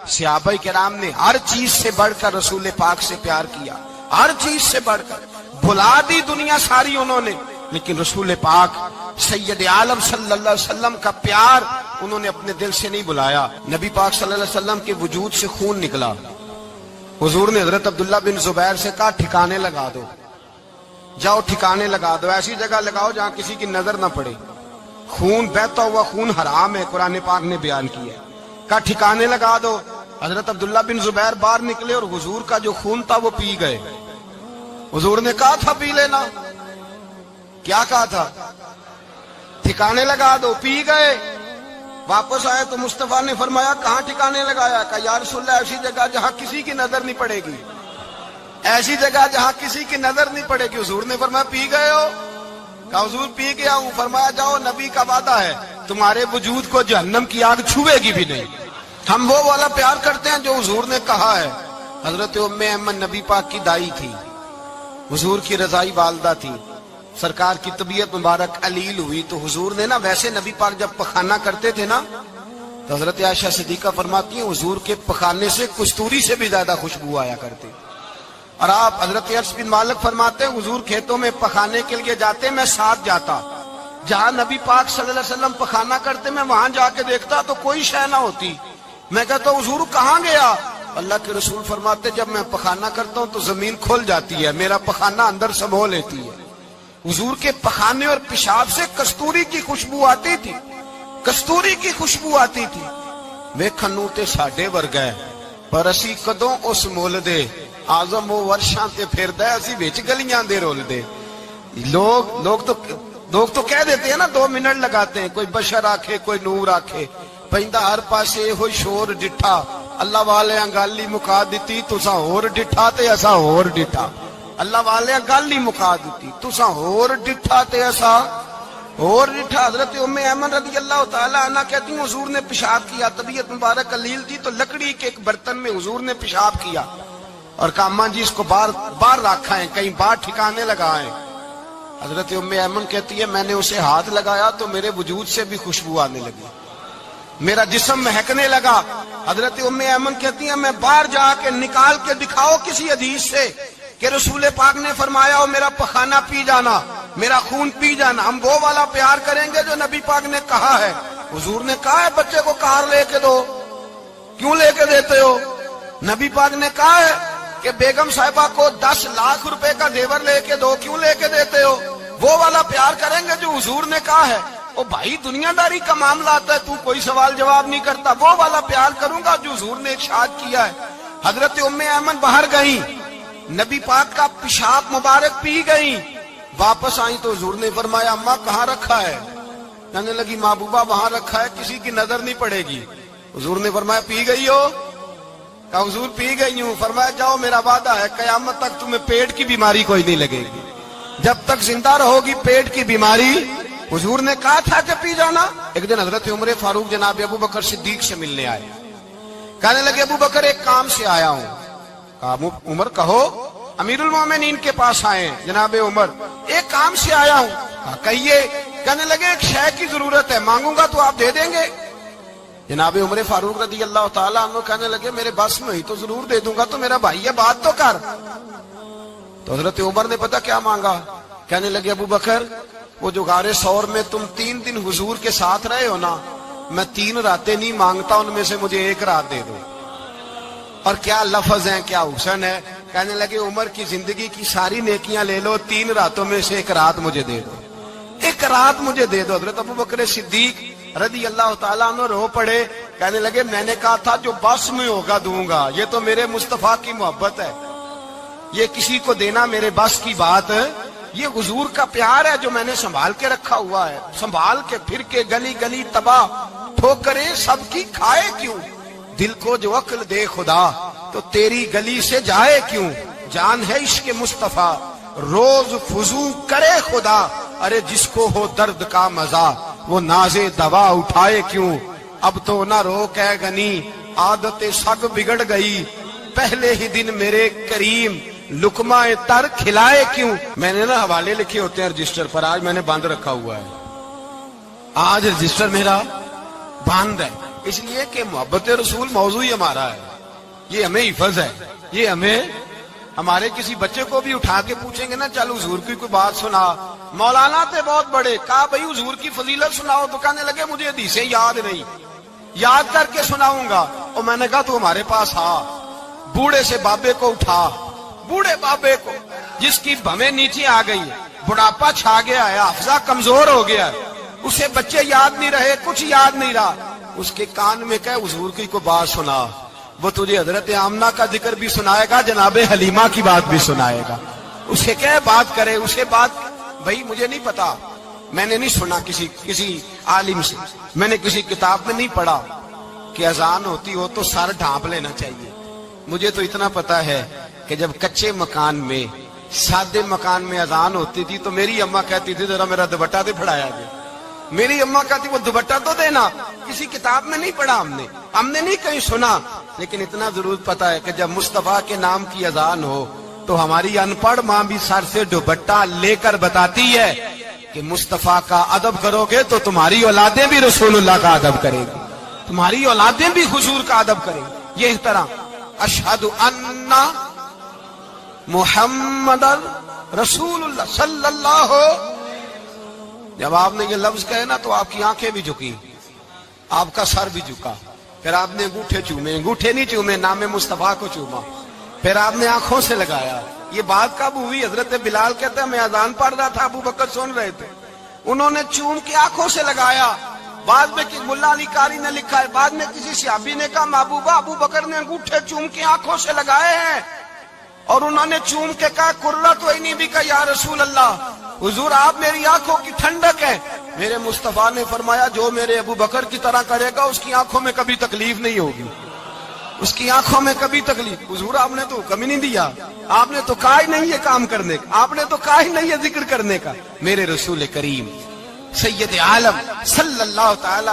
صحابہ کرام نے ہر چیز سے بڑھ کر رسول پاک سے پیار کیا، ہر چیز سے بڑھ کر بھلا دی دنیا ساری انہوں نے، لیکن رسول پاک سید عالم صلی اللہ علیہ وسلم کا پیار انہوں نے اپنے دل سے نہیں بلایا۔ نبی پاک صلی اللہ علیہ وسلم کے وجود سے خون نکلا، حضور نے حضرت عبداللہ بن زبیر سے کہا ٹھکانے لگا دو، جاؤ ٹھکانے لگا دو، ایسی جگہ لگاؤ جہاں کسی کی نظر نہ پڑے، خون بہتا ہوا خون حرام ہے، قرآن پاک نے بیان کیا ہے۔ کہا ٹھکانے لگا دو، حضرت عبداللہ بن زبیر باہر نکلے اور حضور کا جو خون تھا وہ پی گئے۔ حضور نے کہا تھا پی لینا، کیا کہا تھا؟ ٹھکانے لگا دو، پی گئے۔ واپس آئے تو مصطفیٰ نے فرمایا کہاں ٹھکانے لگایا؟ کہا یا رسول اللہ ایسی جگہ جہاں کسی کی نظر نہیں پڑے گی، ایسی جگہ جہاں کسی کی نظر نہیں پڑے گی۔ حضور نے فرمایا پی گئے ہو؟ کہا حضور پی گیا ہوں۔ فرمایا جاؤ نبی کا وعدہ ہے تمہارے وجود کو جہنم کی آگ چھوے گی بھی نہیں۔ ہم وہ والا پیار کرتے ہیں جو حضور نے کہا ہے۔ حضرت ام ایمن نبی پاک کی دائی تھی، حضور کی رضائی والدہ تھی، سرکار کی طبیعت مبارک علیل ہوئی تو حضور نے نا ویسے نبی پاک جب پخانہ کرتے تھے نا تو حضرت عائشہ صدیقہ فرماتی ہیں حضور کے پخانے سے کستوری سے بھی زیادہ خوشبو آیا کرتی۔ اور آپ حضرت انس بن مالک فرماتے ہیں حضور کھیتوں میں پخانے کے لیے جاتے میں ساتھ جاتا، جہاں نبی پاک صلی اللہ علیہ وسلم پخانہ کرتے میں وہاں جا کے دیکھتا تو کوئی شے نہ ہوتی، میں کہتا حضور کہاں گیا؟ اللہ کے رسول فرماتے جب میں پخانہ کرتا ہوں تو زمین کھل جاتی ہے، میرا پخانہ اندر سمو لیتی ہے۔ حضور کے پخانے اور پیشاب سے کستوری کی خوشبو آتی تھی، کستوری کی خوشبو آتی تھی۔ ویکھن تے ساڈے ورگا ہے پر اسی کدوں اس مول دے آزم و ورشاں تے پھردا ہے، اسی وچ گلیاں دے رول دے۔ لوگ تو کہہ دیتے ہیں نا 2 منٹ لگاتے ہیں، کوئی بشر آکھے کوئی نور آکھے، پیندا ہر پاسے ہوئی شور ڈٹھا، اللہ والے گل ہی مکا دتی تساں ہور ڈٹھا تے اساں ہور ڈٹھا، اللہ والے گل ہی مکا دیتی تساں ہور ڈٹھا تے اساں ہور ڈٹھا۔ حضرت ام ایمن رضی اللہ تعالی عنہ کہتی ہیں حضور نے پیشاب کیا، طبیعت مبارک علیل تھی تو لکڑی کے ایک برتن میں حضور نے پیشاب کیا اور کہا اماں جی اس کو باہر رکھا ہے، کہیں باہر ٹھکانے لگائیں۔ حضرت ام ایمن کہتی ہے میں نے اسے ہاتھ لگایا تو میرے وجود سے بھی خوشبو آنے لگی، میرا جسم مہکنے لگا۔ حضرت ام ایمن کہتی ہیں میں باہر جا کے نکال کے دکھاؤ کسی حدیث سے کہ رسول پاک نے فرمایا ہو میرا پخانہ پی جانا، میرا خون پی جانا۔ ہم وہ والا پیار کریں گے جو نبی پاک نے کہا ہے۔ حضور نے کہا ہے بچے کو کار لے کے دو، کیوں لے کے دیتے ہو؟ نبی پاک نے کہا ہے کہ بیگم صاحبہ کو 10 لاکھ روپے کا زیور لے کے دو، کیوں لے کے دیتے ہو؟ وہ والا پیار کریں گے جو حضور نے کہا ہے۔ او بھائی دنیا داری کا معاملہ آتا ہے تو کوئی سوال جواب نہیں کرتا، وہ والا پیار کروں گا جو حضور نے ارشاد کیا ہے۔ حضرت ام ایمن باہر گئیں، نبی پاک کا پیشاب مبارک پی گئیں، واپس آئیں تو حضور نے فرمایا اماں کہاں رکھا ہے؟ کہنے لگی محبوبہ وہاں رکھا ہے کسی کی نظر نہیں پڑے گی۔ حضور نے فرمایا پی گئی ہو؟ کہا حضور پی گئی ہوں۔ فرمایا جاؤ میرا وعدہ ہے قیامت تک تمہیں پیٹ کی بیماری کوئی نہیں لگے گی، جب تک زندہ رہو گی پیٹ کی بیماری۔ حضور نے کہا تھا کہ پی جانا۔ ایک دن حضرت عمر فاروق جناب ابو بکر صدیق سے ملنے آئے، کہنے لگے ابو بکر ایک کام سے آیا ہوں۔ کہا عمر کہو۔ امیر المومنین کے پاس آئے جناب عمر، ایک کام سے آیا ہوں۔ کہا کہیے۔ کہنے لگے ایک شے کی ضرورت ہے، مانگوں گا تو آپ دے دیں گے؟ جناب عمر فاروق رضی اللہ تعالیٰ عنہ کہنے لگے میرے بس میں ہی تو ضرور دے دوں گا، تو میرا بھائی ہے بات تو کر۔ تو حضرت عمر نے پتہ کیا مانگا؟ کہنے لگے ابو بکر وہ جو غار ثور میں تم 3 دن حضور کے ساتھ رہے ہو نا، میں 3 راتیں نہیں مانگتا، ان میں سے مجھے 1 رات دے دو۔ اور کیا لفظ ہیں، کیا حسن ہے۔ کہنے لگے عمر کی زندگی کی ساری نیکیاں لے لو، 3 راتوں میں سے 1 رات مجھے دے دو، 1 رات مجھے دے دو۔ حضرت ابو بکر صدیق رضی اللہ تعالیٰ عنہ رو پڑے، کہنے لگے میں نے کہا تھا جو بس میں ہوگا دوں گا، یہ تو میرے مصطفیٰ کی محبت ہے، یہ کسی کو دینا میرے بس کی بات ہے، یہ حضور کا پیار ہے جو میں نے سنبھال کے رکھا ہوا ہے، سنبھال کے پھر کے گلی گلی تباہ ٹھوکریں سب کی کھائے کیوں، دل کو جو عقل دے خدا تو تیری گلی سے جائے کیوں، جان ہے عشق مصطفیٰ روز فضو کرے خدا، ارے جس کو ہو درد کا مزہ وہ نازے دوا اٹھائے کیوں، اب تو نہ روک ہے غنی عادت سگ بگڑ گئی، پہلے ہی دن میرے کریم لقمہ تر کھلائے کیوں۔ میں نے نا حوالے لکھے ہوتے ہیں رجسٹر پر، آج میں نے بند رکھا ہوا ہے، آج رجسٹر میرا بند ہے، اس لیے کہ محبت رسول موضوع ہی ہمارا ہے، یہ ہمیں حفظ ہے، یہ ہمیں ہمارے کسی بچے کو بھی اٹھا کے پوچھیں گے نا چل حضور کی کوئی بات سنا، مولانا تھے بہت بڑے، کہا بھائی حضور کی فضیلت سناؤ، تو کہنے لگے مجھے حدیثیں یاد نہیں، یاد کر کے سناؤں گا۔ اور میں نے کہا تو ہمارے پاس آ، بوڑھے سے بابے کو اٹھا، بوڑھے بابے کو جس کی بھویں نیچے آ گئی ہے، بڑھاپا چھا گیا ہے، حافظہ کمزور ہو گیا ہے، اسے بچے یاد نہیں رہے، کچھ یاد نہیں رہا، اس کے کان میں کہے حضور کی کوئی بات سنا، وہ تجھے حضرت آمنہ کا ذکر بھی سنائے گا، جناب حلیمہ کی بات بھی سنائے گا، اسے کہے بات کرے، اسے بات۔ بھائی مجھے نہیں پتا، میں نے نہیں سنا کسی عالم سے، میں نے کسی کتاب میں نہیں پڑھا کہ اذان ہوتی ہو تو سر ڈھانپ لینا چاہیے۔ مجھے تو اتنا پتا ہے کہ جب کچے مکان میں، سادے مکان میں اذان ہوتی تھی تو میری اماں کہتی تھی ذرا میرا دوپٹہ دے پھڑایا گیا، میری اماں کہتی وہ دوپٹہ تو دینا، کسی کتاب میں نہیں پڑھا ہم نے نہیں کہیں سنا، لیکن اتنا ضرور پتا ہے کہ جب مصطفیٰ کے نام کی اذان ہو تو ہماری ان پڑھ ماں بھی سر سے دوپٹہ لے کر بتاتی ہے کہ مصطفیٰ کا ادب کرو گے تو تمہاری اولادیں بھی رسول اللہ کا ادب کریں گی، تمہاری اولادیں بھی حضور کا ادب کریں گی۔ یہ طرح اشہد ان محمد رسول اللہ صلی اللہ، جب آپ نے یہ لفظ کہے نا تو آپ کی آنکھیں بھی جھکی، آپ کا سر بھی جھکا، پھر آپ نے انگوٹھے چومے، انگوٹھے نہیں چومے، نام مصطفیٰ کو چوما، پھر آپ نے آنکھوں سے لگایا۔ یہ بات کب ہوئی؟ حضرت بلال کہتے ہیں میں اذان پڑھ رہا تھا، ابو بکر سن رہے تھے، انہوں نے چوم کے آنکھوں سے لگایا۔ بعد میں ملا علی قاری نے لکھا ہے، بعد میں کسی صحابی نے کہا محبوبہ ابو بکر نے انگوٹھے چوم کے آنکھوں سے لگائے ہیں، اور انہوں نے چوم کے کہا قرۃ عینی بک یا رسول اللہ، حضور آپ میری آنکھوں کی ٹھنڈک ہے۔ میرے مصطفیٰ نے فرمایا جو میرے ابو بکر کی طرح کرے گا اس کی آنکھوں میں کبھی تکلیف نہیں ہوگی، اس کی آنکھوں میں کبھی تکلیف۔ حضور آپ نے تو حکم ہی نہیں دیا، آپ نے تو کہا ہی نہیں یہ کام کرنے کا، آپ نے تو کہا ہی نہیں یہ ذکر کرنے کا۔ میرے رسول کریم سید عالم صلی اللہ تعالی